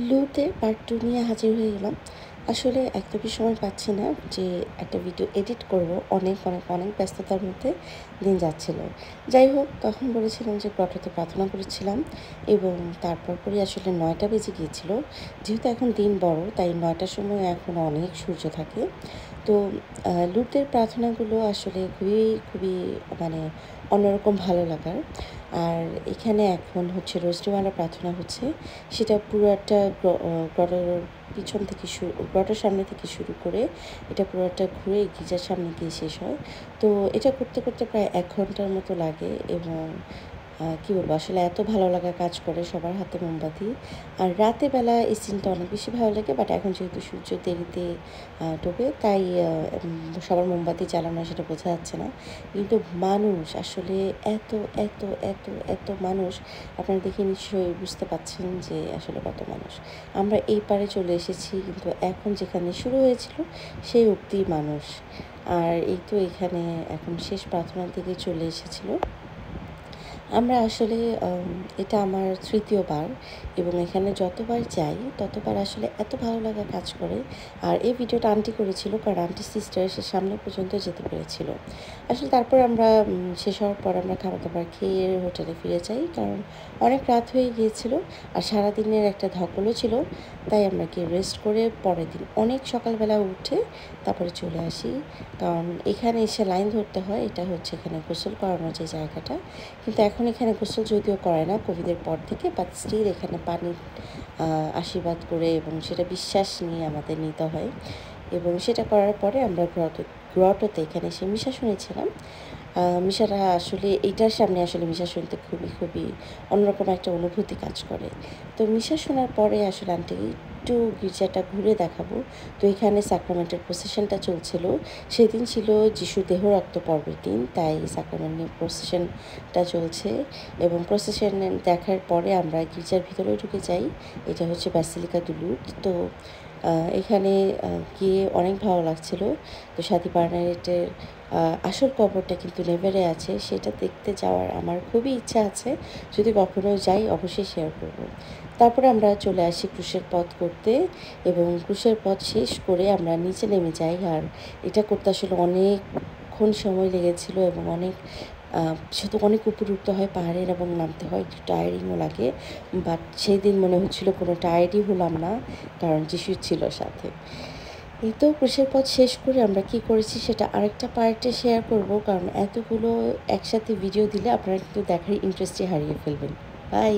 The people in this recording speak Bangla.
লুতে পার্ট 2 নিয়ে হাজির হয়ে গেলাম। আসলে একদমই সময় পাচ্ছি না যে একটা ভিডিও এডিট করব। অনেক ব্যস্ততার মধ্যে দিন যাচ্ছিল। যাই হোক, তখন বলেছিলাম যে গ্রটোতে প্রার্থনা করেছিলাম এবং তারপর পরই আসলে ৯টা বেজে গিয়েছিল। যেহেতু এখন দিন বড়, তাই ৯টার সময় এখন অনেক সূর্য থাকে। তো লুতের প্রার্থনাগুলো আসলে খুবই মানে অন্যরকম ভালো লাগার। আর এখানে এখন হচ্ছে রোজরিওয়ালা প্রার্থনা হচ্ছে। সেটা পুরাটা গ্রটোর পিছন থেকে গ্রটোর সামনে থেকে শুরু করে এটা পুরাটা ঘুরে গির্জার সামনে গিয়ে শেষ হয়। তো এটা করতে প্রায় ১ ঘন্টার মতো লাগে এবং কী বলবো, আসলে এত ভালো লাগা কাজ করে সবার হাতে মোমবাতি। আর রাতের বেলা এই সিনটা অনেক বেশি ভালো লাগে, বাট এখন যেহেতু সূর্য দেরিতে ডোবে, তাই সবার মোমবাতি জ্বালানো সেটা বোঝা যাচ্ছে না। কিন্তু মানুষ আসলে এত এত এত এত মানুষ, আপনারা দেখে নিশ্চয়ই বুঝতে পারছেন যে আসলে কত মানুষ। আমরা এই পারে চলে এসেছি, কিন্তু এখন যেখানে শুরু হয়েছিল সেই অবধি মানুষ। আর এই তো এখানে এখন শেষ প্রার্থনার দিকে চলে এসেছিল। আমরা আসলে এটা আমার ৩য় বার এবং এখানে যতবার যাই ততবার আসলে এত ভালো লাগা কাজ করে। আর এই ভিডিওটা আন্টি করেছিল, কারণ আন্টির সিস্টার সে সামনে পর্যন্ত যেতে পেরেছিল। আসলে তারপর আমরা শেষ হওয়ার পর আমরা খাবার-দাবার খেয়ে হোটেলে ফিরে যাই, কারণ অনেক রাত হয়ে গিয়েছিল আর সারাদিনের একটা ধকলও ছিল। তাই আমরা গিয়ে রেস্ট করে পরের দিন অনেক সকালবেলা উঠে তারপরে চলে আসি। কারণ এখানে এসে লাইন ধরতে হয়। এটা হচ্ছে এখানে গোসল করানোর যে জায়গাটা। কিন্তু এখন এখানে গোসল যদিও করে না কোভিডের পর থেকে, বাট স্টিল এখানে পানির আশীর্বাদ করে এবং সেটা বিশ্বাস নিয়ে আমাদের নিতে হয়। এবং সেটা করার পরে আমরা গ্রটোতে এখানে এসে মিশা শুনেছিলাম। মিশাটা আসলে এইটার সামনে আসলে মিশা শুনতে খুবই অন্যরকম একটা অনুভূতি কাজ করে। তো মিশা শোনার পরে আসলে আন্টি একটু গির্জাটা ঘুরে দেখাবো। তো এখানে স্যাক্রামেন্টের প্রসেশনটা চলছিল। সেদিন ছিল যিশুর দেহ রক্ত পর্বের দিন, তাই স্যাক্রামেন্ট নিয়ে প্রসেশনটা চলছে এবং প্রসেশন দেখার পরে আমরা গির্জার ভিতরে ঢুকে যাই। এটা হচ্ছে ব্যাসিলিকা দু লুত। তো এখানে গিয়ে অনেক ভালো লাগছিল। তো সাথী বার্নারেটের আসল কবরটা কিন্তু নেভারে আছে, সেটা দেখতে যাওয়ার আমার খুবই ইচ্ছা আছে। যদি কখনো যাই অবশ্যই শেয়ার করব। তারপরে আমরা চলে আসি ক্রুশের পথ করতে এবং ক্রুশের পথ শেষ করে আমরা নিচে নেমে যাই। আর এটা করতে আসলে অনেকক্ষণ সময় লেগেছিল এবং যেহেতু অনেক উপরে উঠতে হয় পাহাড়ের এবং নামতে হয়, একটু টায়ারিংও লাগে। বাট সেই দিন মনে হচ্ছিল কোনো টায়ার্ডই হলাম না, কারণ যিশু ছিল সাথে। এই তো ক্রুশের পথ শেষ করে আমরা কী করেছি সেটা আরেকটা পার্টে শেয়ার করব, কারণ এতগুলো একসাথে ভিডিও দিলে আপনারা কিন্তু দেখার ইন্টারেস্টই হারিয়ে ফেলবেন। বাই।